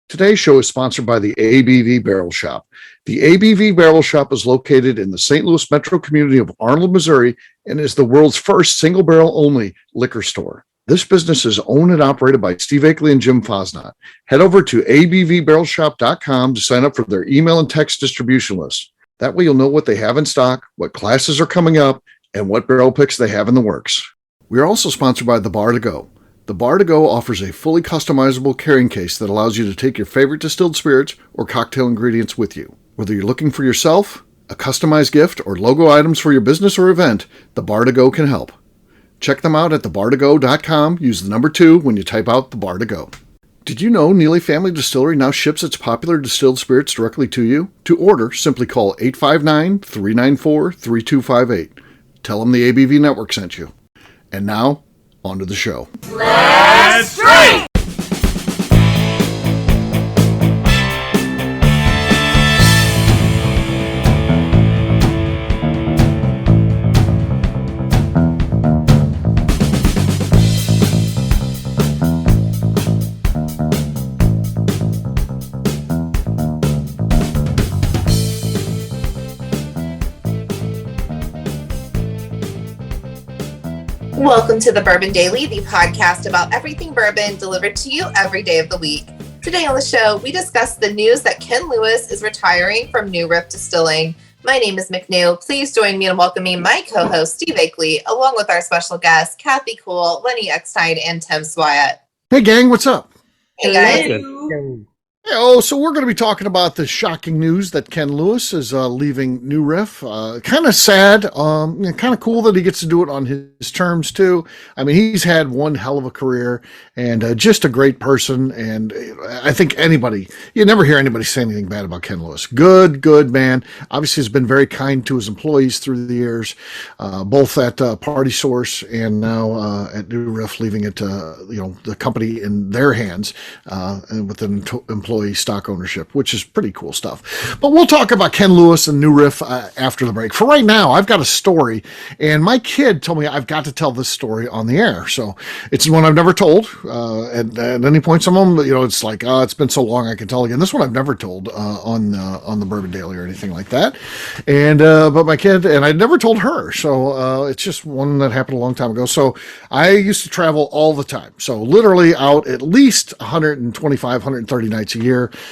Today's show is sponsored by the ABV Barrel Shop. The ABV Barrel Shop is located in the St. Louis metro community of Arnold, Missouri, and is the world's first single barrel only liquor store. This business is owned and operated by Steve Akeley and Jim Fosnot. Head over to abvbarrelshop.com to sign up for their email and text distribution list. That way you'll know what they have in stock, what classes are coming up, and what barrel picks they have in the works. We are also sponsored by The Bar to Go. The Bar to Go offers a fully customizable carrying case that allows you to take your favorite distilled spirits or cocktail ingredients with you. Whether you're looking for yourself, a customized gift, or logo items for your business or event, The Bar to Go can help. Check them out at thebar2go.com. Use the number 2 when you type out The Bar to Go. Did you know Neely Family Distillery now ships its popular distilled spirits directly to you? To order, simply call 859-394-3258. Tell them the ABV Network sent you. And now, on to the show. Let's drink! Welcome to the Bourbon Daily, the podcast about everything bourbon delivered to you every day of the week. Today on the show, we discuss the news that Ken Lewis is retiring from New Riff Distilling. My name is McNew. Please join me in welcoming my co-host, Steve Akeley, along with our special guests, Kathy Cool, Lenny Eckstein, and Tim Swyatt. Hey gang, what's up? Hey guys. So we're going to be talking about the shocking news that Ken Lewis is leaving New Riff. Kind of sad, kind of cool that he gets to do it on his terms too. I mean, he's had one hell of a career and just a great person. And I think you never hear anybody say anything bad about Ken Lewis. Good man. Obviously has been very kind to his employees through the years, both at Party Source and now at New Riff, leaving it to, the company in their hands and with an employee stock ownership, which is pretty cool stuff. But we'll talk about Ken Lewis and New Riff after the break. For right now, I've got a story, and my kid told me I've got to tell this story on the air. So it's one I've never told. At any point, some of them, it's like, it's been so long I can tell again. This one I've never told on the Bourbon Daily or anything like that. And but my kid, and I never told her. So it's just one that happened a long time ago. So I used to travel all the time. So literally out at least 125, 130 nights a year.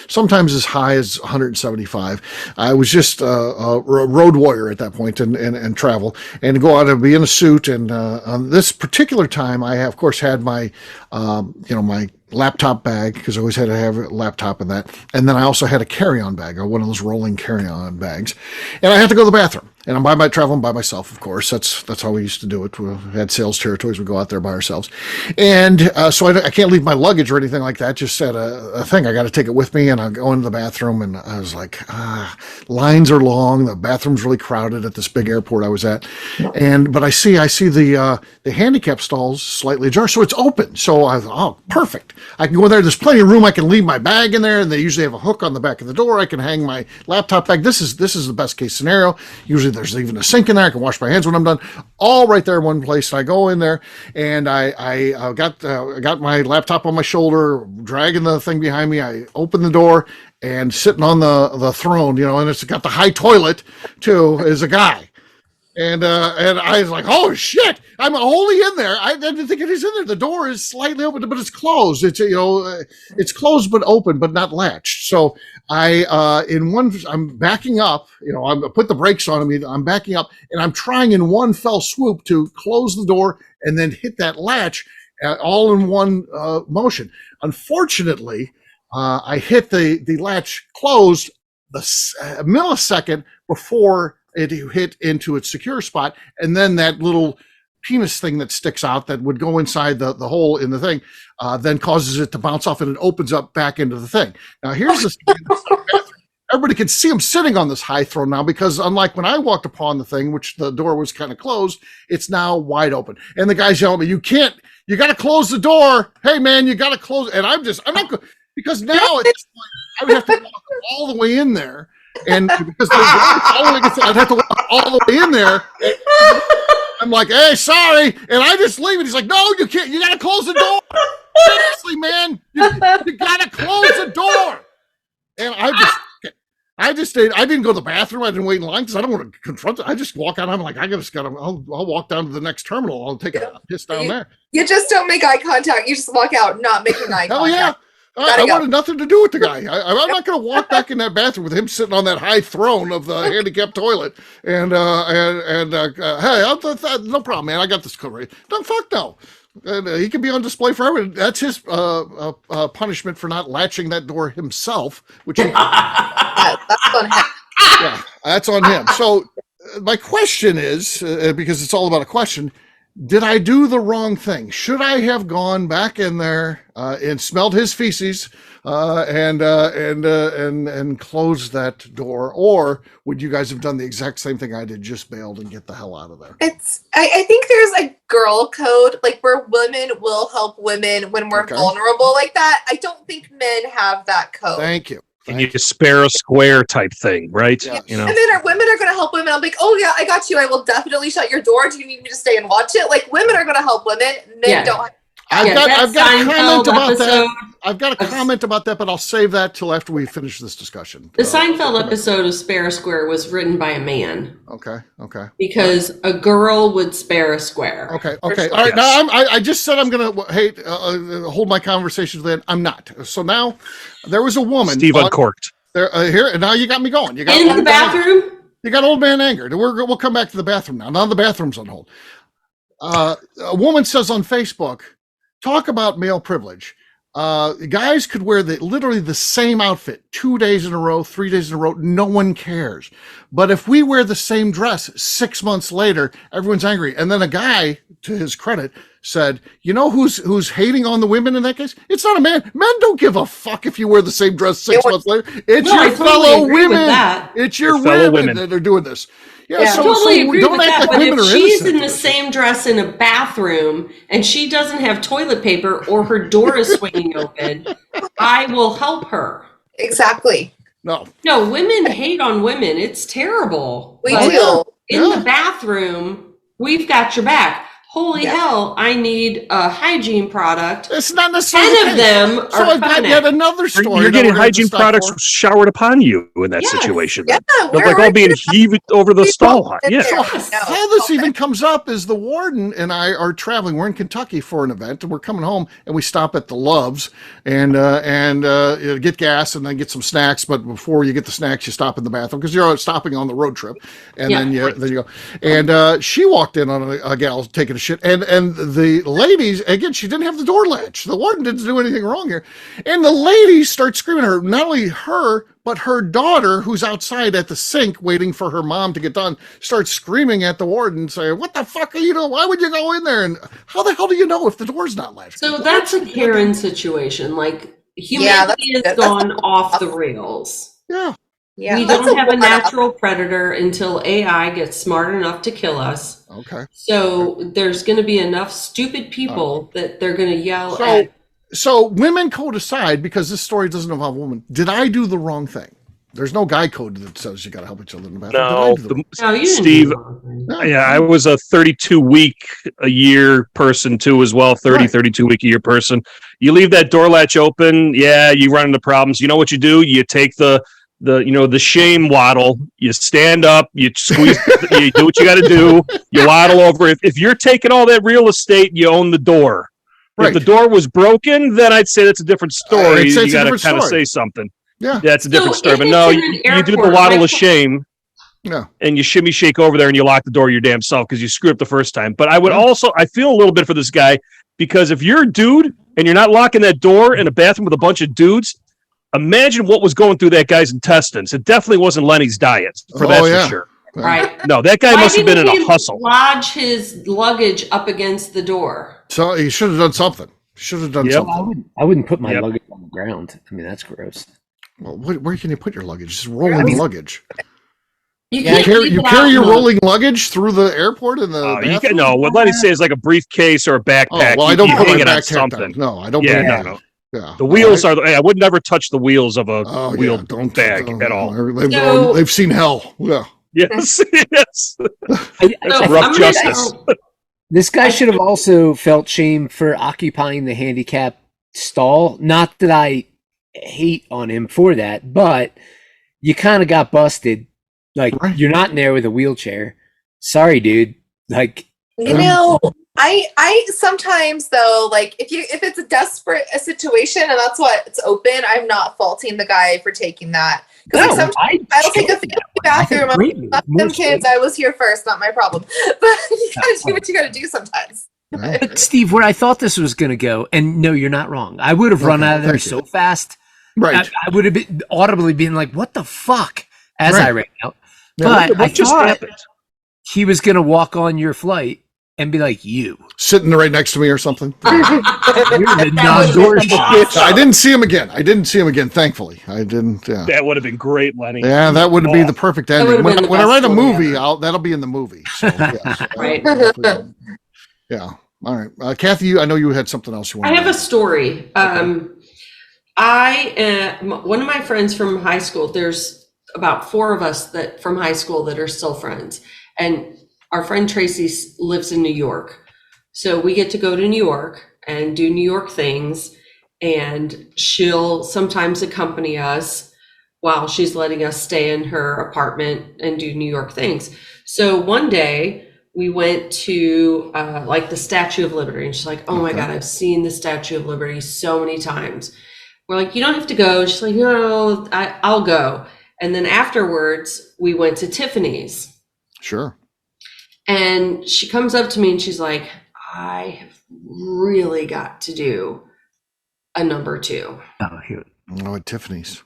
Sometimes as high as 175. I was just a road warrior at that point and travel and go out and be in a suit. And on this particular time, I of course had my, my laptop bag, because I always had to have a laptop in that. And then I also had a carry-on bag, or one of those rolling carry-on bags. And I had to go to the bathroom. And I'm traveling by myself, of course. That's how we used to do it. We had sales territories. We'd go out there by ourselves. And so I can't leave my luggage or anything like that. Just said a thing. I got to take it with me. And I go into the bathroom. And I was like, lines are long. The bathroom's really crowded at this big airport I was at. But I see the handicap stalls slightly ajar. So it's open. So I thought, perfect. I can go in there. There's plenty of room. I can leave my bag in there. And they usually have a hook on the back of the door. I can hang my laptop bag. This is the best case scenario. Usually there's even a sink in there. I can wash my hands when I'm done. All right there in one place. And I go in there, and I got my laptop on my shoulder, dragging the thing behind me. I open the door, and sitting on the throne, and it's got the high toilet too, is a guy. And I was like, oh shit, I'm wholly in there. I didn't think it is in there. The door is slightly open, but it's closed. It's, it's closed, but open, but not latched. So I'm backing up, I put the brakes on me. I'm backing up, and I'm trying in one fell swoop to close the door and then hit that latch all in one motion. Unfortunately, I hit the latch closed a millisecond before it hit into its secure spot, and then that little penis thing that sticks out that would go inside the hole in the thing then causes it to bounce off, and it opens up back into the thing. Now here's the everybody can see him sitting on this high throne now, because unlike when I walked upon the thing, which the door was kind of closed, it's now wide open. And the guy's yelling at me, you got to close the door. Hey man, you got to close. And I'm not, because now at this point, I would have to walk all the way in there. And because I'd have to walk all the way in there. I'm like, hey, sorry. And I just leave it. He's like, no, you can't. You got to close the door. Seriously, man. You got to close the door. stayed. I didn't go to the bathroom. I didn't wait in line because I don't want to confront it. I just walk out. I'm like, I'll walk down to the next terminal. I'll take a piss down there. You just don't make eye contact. You just walk out, not making eye contact. Hell yeah. I wanted nothing to do with the guy. I'm not going to walk back in that bathroom with him sitting on that high throne of the handicapped toilet. And hey, no problem, man. I got this covered. No, fuck no. And he can be on display forever. That's his punishment for not latching that door himself, which that's on him. Yeah, that's on him. So my question is, because it's all about a question, did I do the wrong thing? Should I have gone back in there and smelled his feces and closed that door, or would you guys have done the exact same thing I did, just bailed and get the hell out of there? I think there's a girl code, like where women will help women when we're vulnerable like that. I don't think men have that code. Thank you. And you spare a square type thing, right? Yes. You know, and then women are going to help women. I'm like, oh yeah, I got you. I will definitely shut your door. Do you need me to stay and watch it? Like, women are going to help women. Men don't. I've got a comment about that. I've got a comment about that, but I'll save that till after we finish this discussion. The Seinfeld episode of Spare a Square was written by a man. Okay. Because a girl would spare a square. Okay. Sure. All right. Now I just said I'm going to hold my conversations with. I'm not. So now there was a woman. Steve uncorked. Here, and now you got me going. You got in the bathroom. You got old man angered. We'll come back to the bathroom now. Now the bathroom's on hold. A woman says on Facebook, talk about male privilege. Guys could wear literally the same outfit 2 days in a row, 3 days in a row. No one cares. But if we wear the same dress 6 months later, everyone's angry. And then a guy, to his credit, said, you know who's hating on the women in that case? It's not a man. Men don't give a fuck if you wear the same dress 6 months later. It's your fellow women. It's your women that are doing this. Yeah, so, totally agree with that. But if she's in the same dress in a bathroom and she doesn't have toilet paper or her door is swinging open, I will help her. Exactly. No, women hate on women. It's terrible. We do. In the bathroom, we've got your back. Holy hell, I need a hygiene product. It's not necessarily 10 of them are I've got yet another story. You're getting hygiene products showered upon you in that situation. Yeah, they're like all being heaved over the stall. Yeah. So how this even comes up is the warden and I are traveling. We're in Kentucky for an event, and we're coming home, and we stop at the Loves and get gas and then get some snacks. But before you get the snacks, you stop in the bathroom because you're stopping on the road trip, and then you go. And she walked in on a gal taking a shit, and the ladies, again, she didn't have the door latch. The warden didn't do anything wrong here, and the ladies start screaming at her. Not only her, but her daughter, who's outside at the sink waiting for her mom to get done, starts screaming at the warden, saying, "What the fuck are you doing? Why would you go in there? And how the hell do you know if the door's not latched?" So that's a Karen situation. Like, humanity has gone off the rails. Yeah. Yeah, we don't have a natural predator until AI gets smart enough to kill us. Okay. So there's going to be enough stupid people that they're going to yell at. So women code aside, because this story doesn't involve a woman, did I do the wrong thing? There's no guy code that says you got to help each other in the bathroom. No, you didn't. Steve, I was a 32-week-a-year person too as well, 32-week-a-year person. You leave that door latch open, you run into problems. You know what you do? You take the shame waddle, you stand up, you squeeze, you do what you got to do, you waddle over. If you're taking all that real estate, you own the door. Right. If the door was broken, then I'd say that's a different story. You got to kind of say something. Yeah, that's a different story. But no, you do the waddle of shame. Yeah. And you shimmy shake over there and you lock the door your damn self because you screwed up the first time. But I would I feel a little bit for this guy because if you're a dude and you're not locking that door in a bathroom with a bunch of dudes, imagine what was going through that guy's intestines. It definitely wasn't Lenny's diet, for sure. Right. No, that guy must have been in a hustle. Lodge his luggage up against the door. So he should have done something. Something. I wouldn't put my luggage on the ground. I mean, that's gross. Well, where can you put your luggage? Just rolling luggage. You carry your rolling luggage through the airport in the bathroom? What Lenny says is like a briefcase or a backpack. I don't put my backpack down. No, I don't put it down. No. Yeah. The wheels are. I would never touch the wheels of a wheeled bag at all. They've seen hell. Yeah. Yes. Yes. That's rough justice. This guy should have also felt shame for occupying the handicap stall. Not that I hate on him for that, but you kind of got busted. Like, Right. you're not in there with a wheelchair. Sorry, dude. Like, You know, I sometimes though, like if it's a desperate situation and that's why it's open, I'm not faulting the guy for taking that. Because like sometimes I'll take a family bathroom. Them kids, I was here first, not my problem. But you gotta do what you gotta do sometimes. But Steve, where I thought this was going to go, and no, you're not wrong. I would have run out of there so fast. Right. I would have been audibly being like, "What the fuck?" as I ran out. Yeah, But I just thought happened? he was going to walk on your flight and be like, "You." Sitting right next to me or something. You're the non-door shot. I didn't see him again. Thankfully. I didn't. Yeah. That would have been great, Lenny. Yeah, that would be the perfect ending. would've been the When I best write a story movie, ever. that'll be in the movie. So, yes. Right. Yeah. All right. Kathy, I know you had something else you I wanted have a story. One of my friends from high school, there's about 4 of us that from high school that are still friends. And our friend Tracy lives in New York. So we get to go to New York and do New York things. And she'll sometimes accompany us while she's letting us stay in her apartment and do New York things. So one day we went to like the Statue of Liberty, and she's like, "Oh my God, I've seen the Statue of Liberty so many times." We're like, "You don't have to go." She's like, "No, I'll go." And then afterwards we went to Tiffany's. Sure. And she comes up to me and she's like, "I have really got to do a number 2. Oh, at Tiffany's.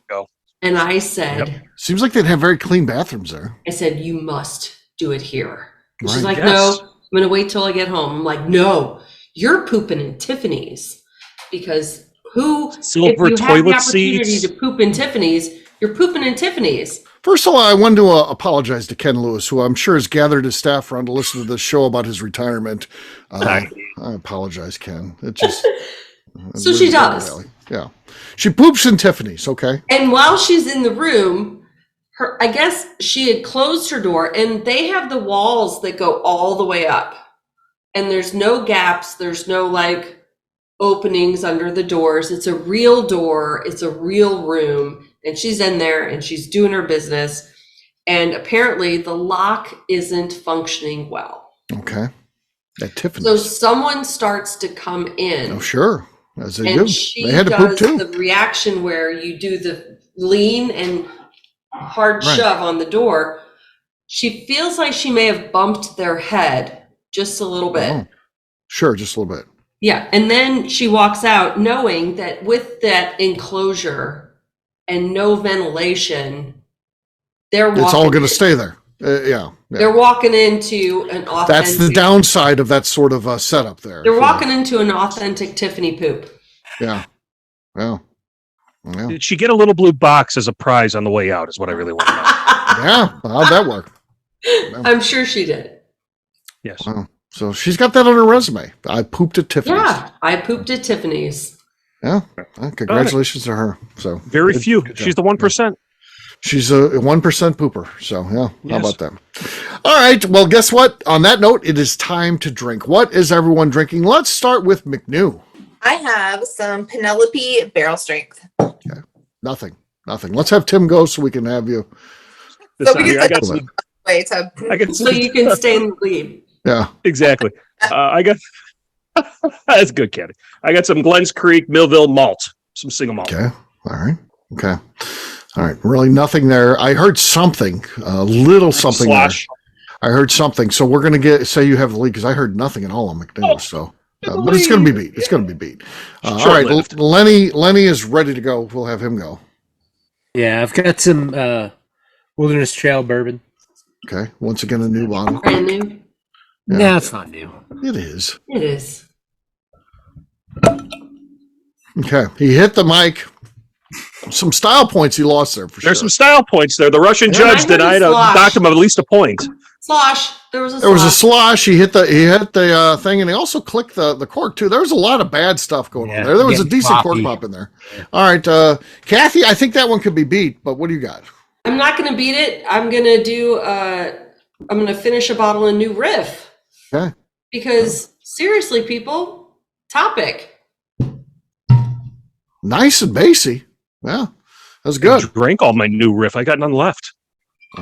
And I said, Seems like they'd have very clean bathrooms there. "You must do it here." And she's Right. like, "No, I'm going to wait till I get home." I'm like, "No, you're pooping in Tiffany's, because Silver if you have the toilet opportunity seats. to poop in Tiffany's, you're pooping in Tiffany's." First of all, I wanted to apologize to Ken Lewis, who I'm sure has gathered his staff around to listen to this show about his retirement. I apologize, Ken. It just So she does. Yeah, she poops in Tiffany's. Okay. And while she's in the room, I guess she had closed her door, and they have the walls that go all the way up, and there's no gaps. There's no like openings under the doors. It's a real door. It's a real room. And she's in there and she's doing her business. And apparently the lock isn't functioning well. Okay. At Tiffany's. So someone starts to come in. Oh, sure. As they And do. she They had to poop does too. the reaction where you do the lean and hard Right. shove on the door. She feels like she may have bumped their head just a little bit. Oh, sure, just a little bit. Yeah. And then she walks out knowing that with that enclosure and no ventilation, It's all going to stay there. Yeah. They're walking into an authentic. That's the downside of that sort of setup there. They're walking into an authentic Tiffany poop. Yeah. Well. Yeah. Did she get a little blue box as a prize on the way out? Is what I really want to know. Yeah. How'd that work? I'm sure she did. Yes. Wow. So she's got that on her resume. I pooped at Tiffany's. Yeah, I pooped at Tiffany's. Yeah. Well, congratulations to her. So Very good- few. good job. She's the 1%. She's a 1% pooper. So yeah, how about that? All right. Well, guess what? On that note, it is time to drink. What is everyone drinking? Let's start with McNew. I have some Penelope Barrel Strength. Nothing. Let's have Tim go so we can have you. So we I can got some. Way to I got So you can stay in the lead. Yeah. Exactly. I got. That's good, Kenny. I got some Glens Creek Millville malt, some single malt. Okay. All right. Okay. All right. Really nothing there. I heard something, a little something Slosh. there. I heard something. So we're going to say you have the lead because I heard nothing at all on McNew. So, but it's going to be beat. It's going to be beat. All right. Lenny is ready to go. We'll have him go. Yeah, I've got some Wilderness Trail bourbon. Okay. Once again, a new bottle. Brand new. Yeah. No, it's not new. It is. It is. Okay. He hit the mic. Some style points he lost there for There's sure. some style points there. The Russian Yeah, judge I heard denied slosh. docked him of at least a point. Slosh. There was a There was a slosh. slosh. He hit the thing, and he also clicked the cork too. There was a lot of bad stuff going on there. There was a getting decent floppy. cork pop in there. All right, Kathy, I think that one could be beat. But what do you got? I'm not going to beat it. I'm going to do, I'm going to finish a bottle of New Riff. Okay. Because seriously, people, topic. Nice and bassy. Yeah. That's good. I drank all my new Riff. I got none left.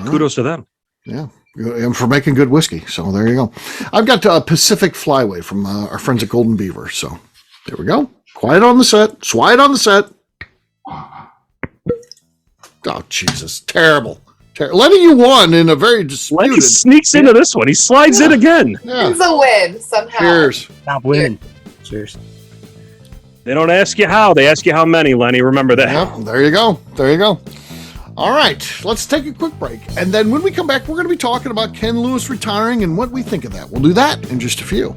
Kudos to them. Yeah. And for making good whiskey. So there you go. I've got Pacific Flyway from our friends at Golden Beaver. So there we go. Quiet on the set. Swide on the set. Oh, Jesus. Terrible. Lenny, you won in a very disputed. Lenny sneaks into this one. He slides in again. Yeah. It's a win somehow. Cheers. Stop winning. Cheers. They don't ask you how. They ask you how many, Lenny. Remember that. Yep. There you go. There you go. All right. Let's take a quick break. And then when we come back, we're going to be talking about Ken Lewis retiring and what we think of that. We'll do that in just a few.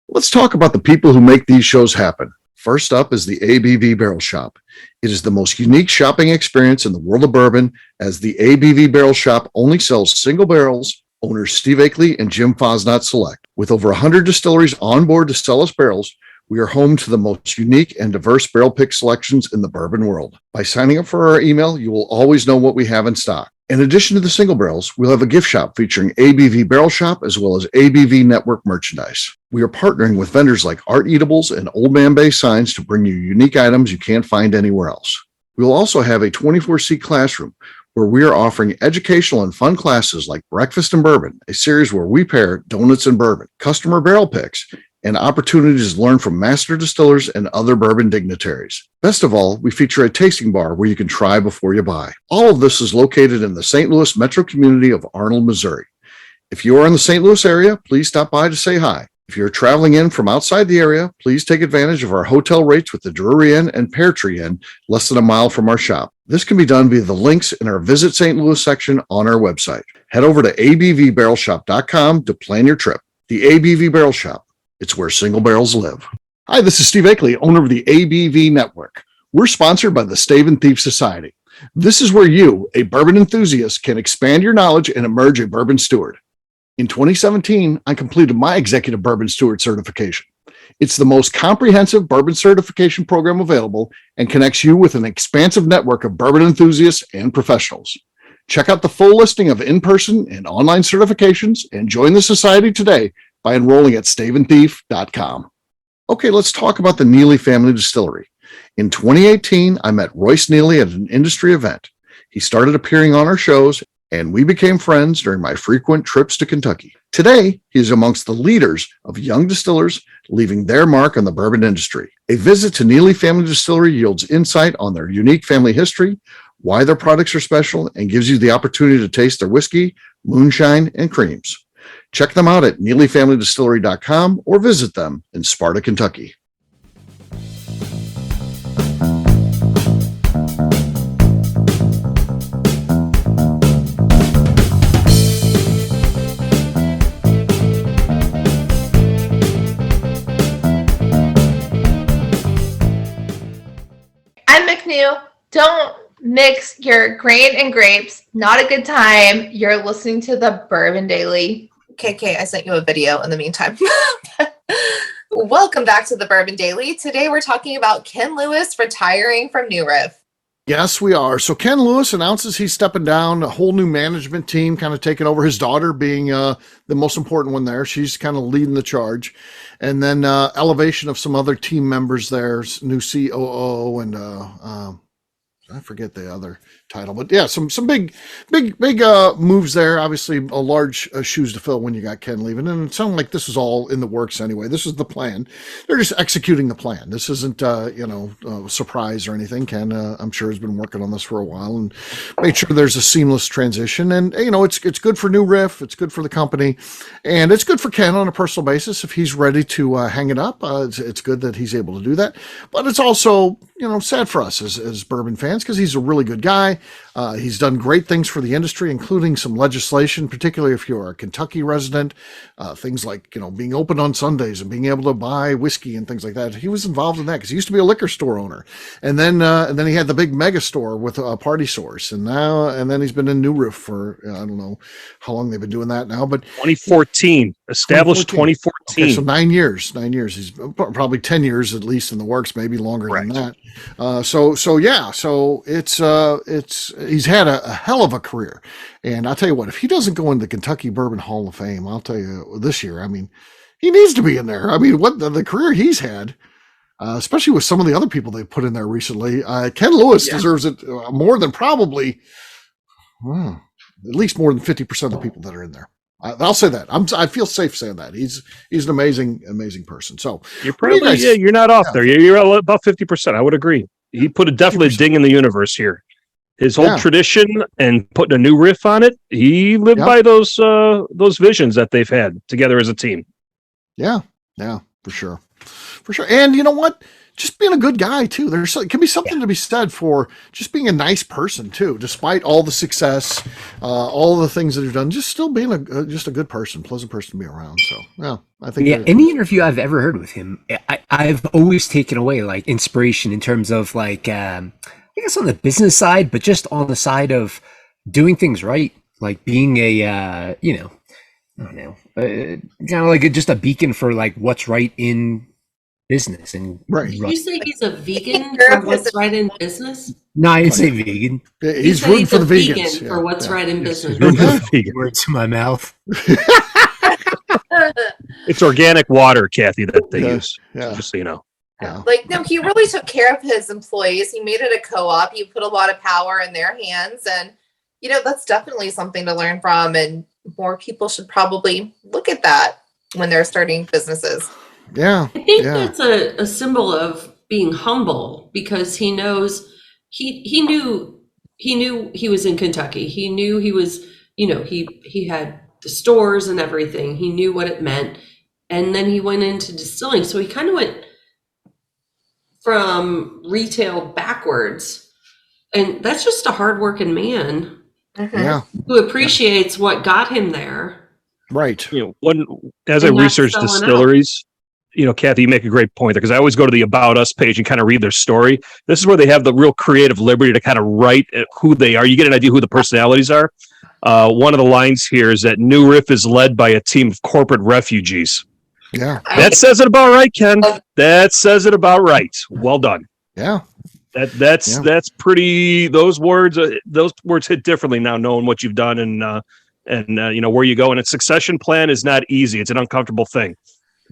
Let's talk about the people who make these shows happen. First up is the ABV Barrel Shop. It is the most unique shopping experience in the world of bourbon, as the ABV Barrel Shop only sells single barrels. Owners Steve Akeley and Jim Fosnot select. With over 100 distilleries on board to sell us barrels, we are home to the most unique and diverse barrel pick selections in the bourbon world. By signing up for our email, you will always know what we have in stock. In addition to the single barrels, we'll have a gift shop featuring ABV Barrel Shop as well as ABV Network merchandise. We are partnering with vendors like Art Eatables and Old Man Bay Signs to bring you unique items you can't find anywhere else. We will also have a 24-seat classroom where we are offering educational and fun classes like Breakfast and Bourbon, a series where we pair donuts and bourbon, customer barrel picks, and opportunities to learn from master distillers and other bourbon dignitaries. Best of all, we feature a tasting bar where you can try before you buy. All of this is located in the St. Louis metro community of Arnold, Missouri. If you are in the St. Louis area, please stop by to say hi. If you're traveling in from outside the area, please take advantage of our hotel rates with the Drury Inn and Pear Tree Inn, less than a mile from our shop. This can be done via the links in our Visit St. Louis section on our website. Head over to abvbarrelshop.com to plan your trip. The ABV Barrel Shop. It's where single barrels live. Hi, this is Steve Akeley, owner of the ABV Network. We're sponsored by the Stave and Thief Society. This is where you, a bourbon enthusiast, can expand your knowledge and emerge a bourbon steward. In 2017, I completed my Executive Bourbon Steward certification. It's the most comprehensive bourbon certification program available and connects you with an expansive network of bourbon enthusiasts and professionals. Check out the full listing of in-person and online certifications and join the society today by enrolling at staveandthief.com. Okay, let's talk about the Neely Family Distillery. In 2018, I met Royce Neely at an industry event. He started appearing on our shows, and we became friends during my frequent trips to Kentucky. Today, he is amongst the leaders of young distillers leaving their mark on the bourbon industry. A visit to Neely Family Distillery yields insight on their unique family history, why their products are special, and gives you the opportunity to taste their whiskey, moonshine, and creams. Check them out at NeelyFamilyDistillery.com or visit them in Sparta, Kentucky. I'm McNew. Don't mix your grain and grapes. Not a good time. You're listening to the Bourbon Daily. KK, I sent you a video in the meantime. Welcome back to the Bourbon Daily. Today we're talking about Ken Lewis retiring from New Riff. Yes, we are. So Ken Lewis announces he's stepping down, a whole new management team kind of taking over, his daughter being the most important one there. She's kind of leading the charge. And then elevation of some other team members there, new COO and I forget the other title, but yeah, some big moves there. Obviously, a large shoes to fill when you got Ken leaving, and it sounded like this was all in the works anyway. This is the plan. They're just executing the plan. This isn't a surprise or anything. Ken, I'm sure, has been working on this for a while and made sure there's a seamless transition. And it's good for New Riff. It's good for the company, and it's good for Ken on a personal basis if he's ready to hang it up. It's good that he's able to do that, but it's also sad for us as bourbon fans because he's a really good guy. He's done great things for the industry, including some legislation, particularly if you're a Kentucky resident, things like, being open on Sundays and being able to buy whiskey and things like that. He was involved in that because he used to be a liquor store owner. And then he had the big mega store with a Party Source. And then he's been in New Riff for, I don't know how long they've been doing that now, but 2014. Established 2014. Okay, so 9 years. 9 years. He's probably 10 years at least in the works, maybe longer than that. So it's he's had a hell of a career. And I'll tell you what, if he doesn't go into the Kentucky Bourbon Hall of Fame, I'll tell you this year, I mean, he needs to be in there. I mean, what the career he's had, especially with some of the other people they've put in there recently, Ken Lewis deserves it more than probably, at least more than 50% of the people that are in there. I'll say that. I feel safe saying that. He's an amazing person. So you're probably you're not off there. You're about 50%. I would agree. He put a definitely 50%. Ding in the universe here. His whole tradition and putting a new riff on it. He lived by those visions that they've had together as a team. Yeah, for sure. And you know what? Just being a good guy too. It can be something to be said for just being a nice person too, despite all the success, all the things that you've done. Just still being just a good person, pleasant person to be around. So I think any interview I've ever heard with him, I've always taken away like inspiration in terms of like I guess on the business side, but just on the side of doing things right, like being a I don't know, kind of like just a beacon for like what's right in business. And Did you say he's a vegan for what's right in business? No, I didn't say vegan. He's rooting for the vegans for what's right in business. Words in my mouth. It's organic water, Kathy, that they use. Just so you know. Like, no, he really took care of his employees. He made it a co-op. He put a lot of power in their hands. And, that's definitely something to learn from. And more people should probably look at that when they're starting businesses. Yeah. I think that's a symbol of being humble, because he knows he knew he was in Kentucky. He knew he was, he had the stores and everything. He knew what it meant. And then he went into distilling. So he kind of went from retail backwards. And that's just a hardworking man who appreciates what got him there. Right. As I research distilleries, Kathy, you make a great point there, because I always go to the About Us page and kind of read their story. This is where they have the real creative liberty to kind of write who they are. You get an idea who the personalities are. One of the lines here is that New Riff is led by a team of corporate refugees. Yeah. That says it about right, Ken. That says it about right. Well done. Yeah. That's pretty. Those words hit differently now, knowing what you've done and where you go. And a succession plan is not easy. It's an uncomfortable thing.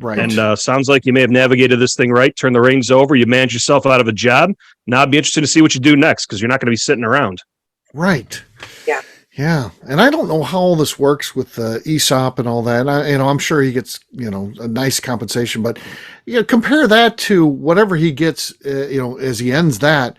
Right. And sounds like you may have navigated this thing right. Turn the reins over. You manage yourself out of a job. Now I'd be interested to see what you do next, because you're not going to be sitting around. Right. Yeah. Yeah. And I don't know how all this works with ESOP and all that. I'm sure he gets, a nice compensation, but compare that to whatever he gets, as he ends that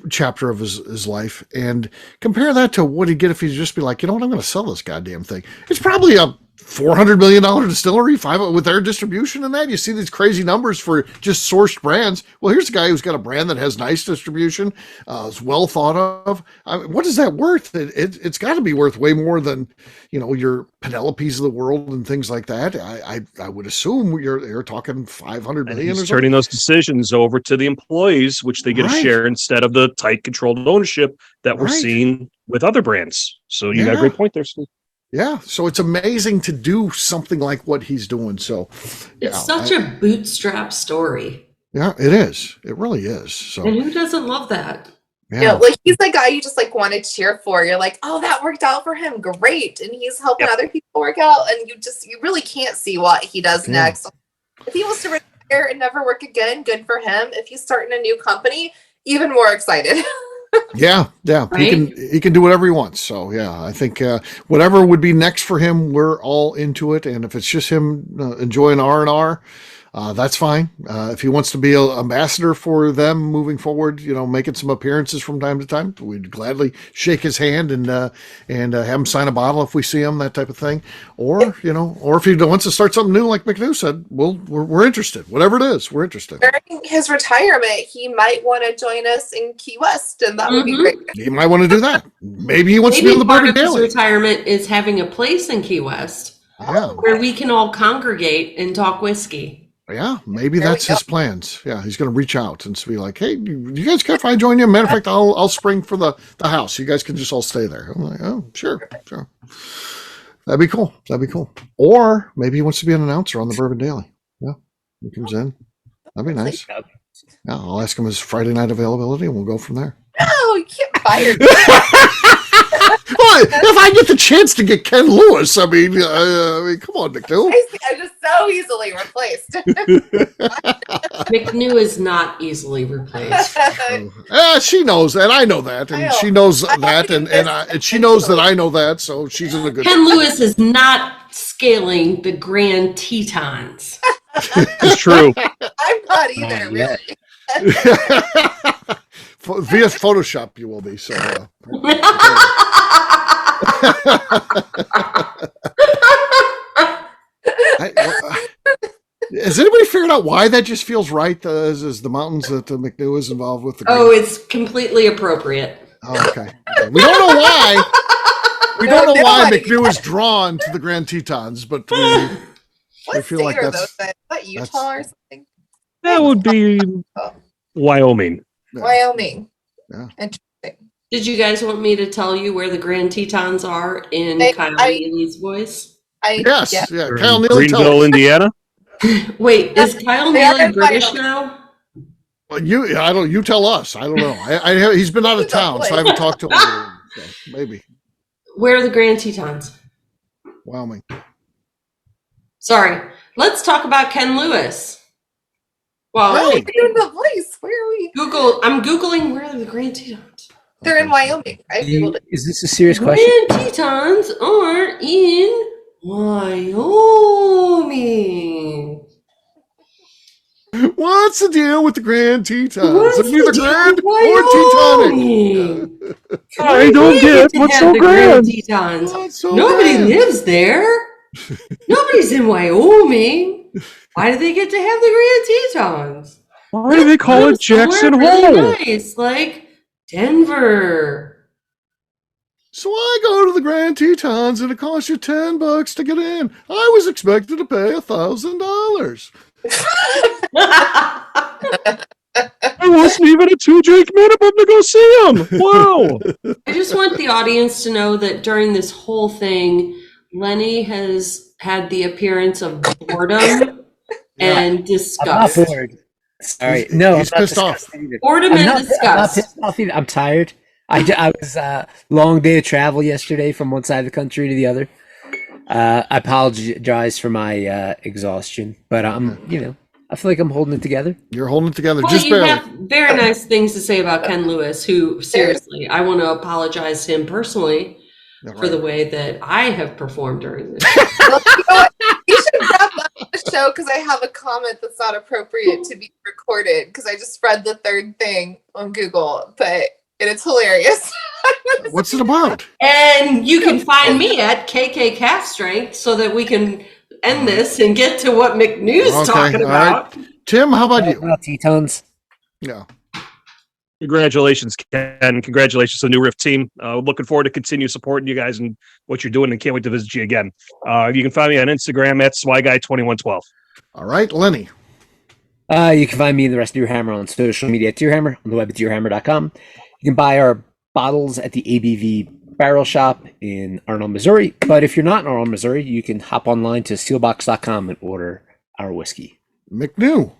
chapter of his life, and compare that to what he'd get if he'd just be like, I'm going to sell this goddamn thing. It's probably a $400 million distillery, with their distribution and that. You see these crazy numbers for just sourced brands. Well, here's a guy who's got a brand that has nice distribution, is well thought of. What is that worth? It's got to be worth way more than, your Penelopes of the world and things like that. I would assume you're talking 500 million. He's turning those decisions over to the employees, which they get a share instead of the tight controlled ownership that we're seeing with other brands. So you got a great point there, Steve. Yeah, so it's amazing to do something like what he's doing. So it's such a bootstrap story. Yeah, it is. It really is. So, and who doesn't love that? Yeah, like he's the guy you just like want to cheer for. You're like, oh, that worked out for him, great, and he's helping other people work out, and you really can't see what he does next. If he wants to retire and never work again, good for him. If he's starting a new company, even more excited. Yeah. Right? He can do whatever he wants. So I think whatever would be next for him, we're all into it. And if it's just him enjoying R&R, that's fine. If he wants to be an ambassador for them moving forward, making some appearances from time to time, we'd gladly shake his hand and have him sign a bottle if we see him, that type of thing. Or if he wants to start something new, like McNew said, we're interested. Whatever it is, we're interested. During his retirement, he might want to join us in Key West, and that would be great. He might want to do that. Maybe he wants to be on the Bourbon Daily. His retirement is having a place in Key West where we can all congregate and talk whiskey. Yeah, maybe that's his plans. Yeah, he's going to reach out and be like, "Hey, you guys care if I join you? Matter of fact, I'll spring for the house. You guys can just all stay there." I'm like, "Oh, sure." That'd be cool. Or maybe he wants to be an announcer on the Bourbon Daily. Yeah, he comes in. That'd be nice. Yeah, I'll ask him his Friday night availability, and we'll go from there. No, you can't fire. Well, if I get the chance to get Ken Lewis, I mean, come on, McNew. I'm just so easily replaced. McNew is not easily replaced. She knows that. I know that, and she knows that, and she knows that I know that. So she's in a good. Ken Lewis is not scaling the Grand Tetons. It's true. I'm not either, really. Via Photoshop, you will be. So. Has anybody figured out why that just feels right? As the mountains that McNew is involved with? It's completely appropriate. Oh, okay. We don't know why. We don't know why McNew is drawn to the Grand Tetons, but we feel like that's. Is that Utah or something? That would be Wyoming. Yeah. Wyoming. Yeah. Interesting. Did you guys want me to tell you where the Grand Tetons are in Kyle Neely's voice? Yes. Yeah. Kyle Neely, Greenville, Indiana. Wait, is Kyle Neely British now? Well, you tell us. I don't know. He's been out of town, so I haven't talked to him. So maybe. Where are the Grand Tetons? Wyoming. Sorry. Let's talk about Ken Lewis. Well, Well, doing the voice. Where are we? I'm Googling where are the Grand Tetons. They're in Wyoming. I googled it. Is this a serious question? Grand Tetons are in Wyoming. What's the deal with the Grand Tetons? What's Is it either the grand deal or with Tetonic? I don't get what's so grand. Tetons. What's so Nobody grand? lives there. Nobody's in Wyoming. Why do they get to have the Grand Tetons? Why do they call it Jackson Really Hole? nice, like Denver. So I go to the Grand Tetons and it costs you $10 to get in. I was expected to pay $1,000. I wasn't even a 2-drink minimum to go see him. Wow. I just want the audience to know that during this whole thing, Lenny has had the appearance of boredom and I'm not disgust. bored. Sorry, no, he's I'm not pissed off. disgusted either. Boredom I'm and not disgust. pissed off either. I'm tired. I was long day of travel yesterday from one side of the country to the other. I apologize for my exhaustion, but I feel like I'm holding it together. You're holding it together Well, just you barely. have very nice things to say about Ken Lewis, who, seriously, I want to apologize to him personally Yeah, for the right. way that I have performed during this. Well, you know what? You should wrap up the show because I have a comment that's not appropriate to be recorded because I just read the third thing on Google, and it's hilarious. What's it about? And you can find me at KK Calf Strength so that we can end this and get to what McNew's Okay, talking all right. about. Tim, how about you? Tetons. Yeah. Congratulations, Ken. Congratulations to the New Riff team. Looking forward to continue supporting you guys and what you're doing, and can't wait to visit you again. You can find me on Instagram at SwyGuy2112. All right, Lenny. You can find me and the rest of Deer Hammer on social media at Deer Hammer, on the web at deerhammer.com. You can buy our bottles at the ABV Barrel Shop in Arnold, Missouri. But if you're not in Arnold, Missouri, you can hop online to steelbox.com and order our whiskey. McNew.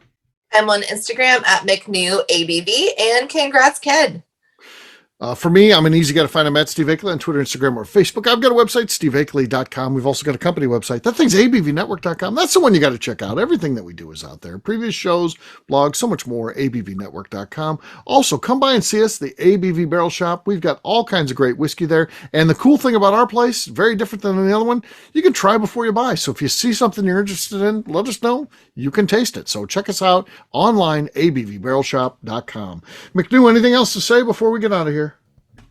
I'm on Instagram at McNew ABV, and congrats, Ken. For me, I'm an easy guy to find. I'm at Steve Akeley on Twitter, Instagram, or Facebook. I've got a website, steveakeley.com. We've also got a company website. That thing's abvnetwork.com. That's the one you got to check out. Everything that we do is out there. Previous shows, blogs, so much more, abvnetwork.com. Also, come by and see us, the ABV Barrel Shop. We've got all kinds of great whiskey there. And the cool thing about our place, very different than the other one, you can try before you buy. So if you see something you're interested in, let us know. You can taste it. So check us out online, abvbarrelshop.com. McNew, anything else to say before we get out of here?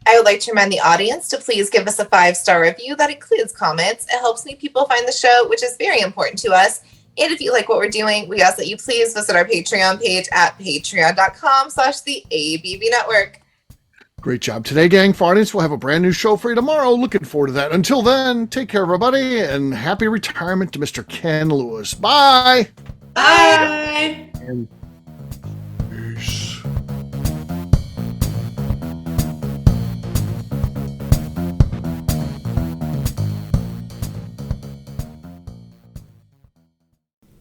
I would like to remind the audience to please give us a 5-star review that includes comments. It helps new people find the show, which is very important to us. And if you like what we're doing, we ask that you please visit our Patreon page at patreon.com/the ABV Network. Great job today, gang. For audience, we'll have a brand new show for you tomorrow. Looking forward to that. Until then, take care, everybody, and happy retirement to Mr. Ken Lewis. Bye. Bye. Peace.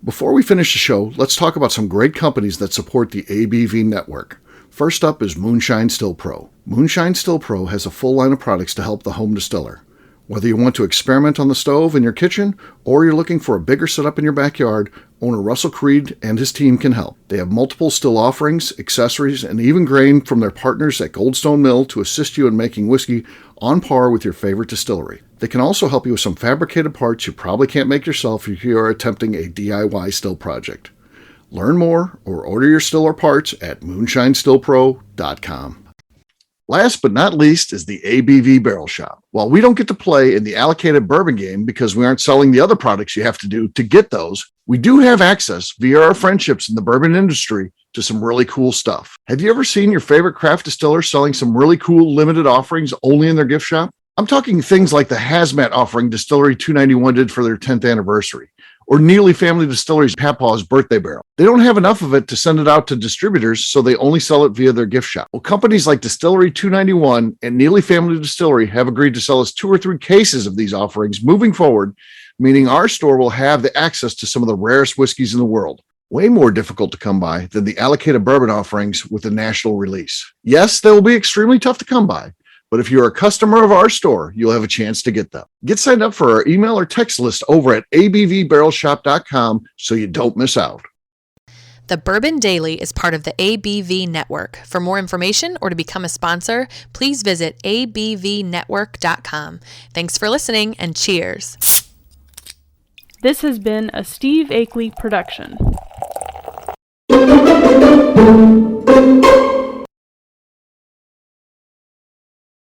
Before we finish the show, let's talk about some great companies that support the ABV network. First up is Moonshine Still Pro. Moonshine Still Pro has a full line of products to help the home distiller. Whether you want to experiment on the stove in your kitchen or you're looking for a bigger setup in your backyard, owner Russell Creed and his team can help. They have multiple still offerings, accessories, and even grain from their partners at Goldstone Mill to assist you in making whiskey on par with your favorite distillery. They can also help you with some fabricated parts you probably can't make yourself if you are attempting a DIY still project. Learn more or order your still or parts at moonshinestillpro.com. Last but not least is the ABV Barrel Shop. While we don't get to play in the allocated bourbon game because we aren't selling the other products you have to do to get those, we do have access via our friendships in the bourbon industry to some really cool stuff. Have you ever seen your favorite craft distiller selling some really cool limited offerings only in their gift shop? I'm talking things like the hazmat offering Distillery 291 did for their 10th anniversary, or Neely Family Distillery's Papaw's birthday barrel. They don't have enough of it to send it out to distributors, so they only sell it via their gift shop. Well, companies like Distillery 291 and Neely Family Distillery have agreed to sell us 2 or 3 cases of these offerings moving forward, meaning our store will have the access to some of the rarest whiskeys in the world. Way more difficult to come by than the allocated bourbon offerings with the national release. Yes, they will be extremely tough to come by, but if you're a customer of our store, you'll have a chance to get them. Get signed up for our email or text list over at abvbarrelshop.com so you don't miss out. The Bourbon Daily is part of the ABV Network. For more information or to become a sponsor, please visit abvnetwork.com. Thanks for listening and cheers. This has been a Steve Akeley production.